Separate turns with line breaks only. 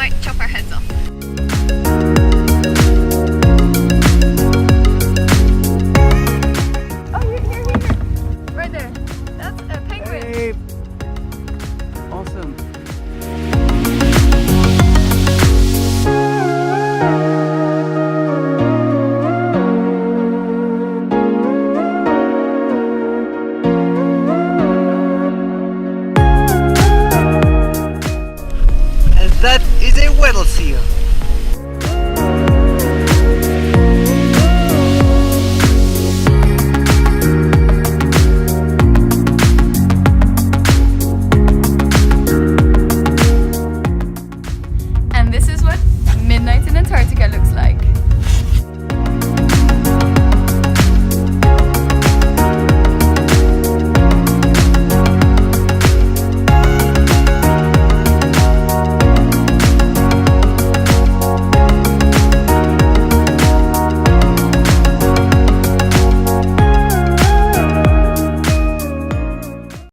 might chop our heads off. Oh, here. Right there. That's a penguin.
Hey. Awesome. And that is a whale seal.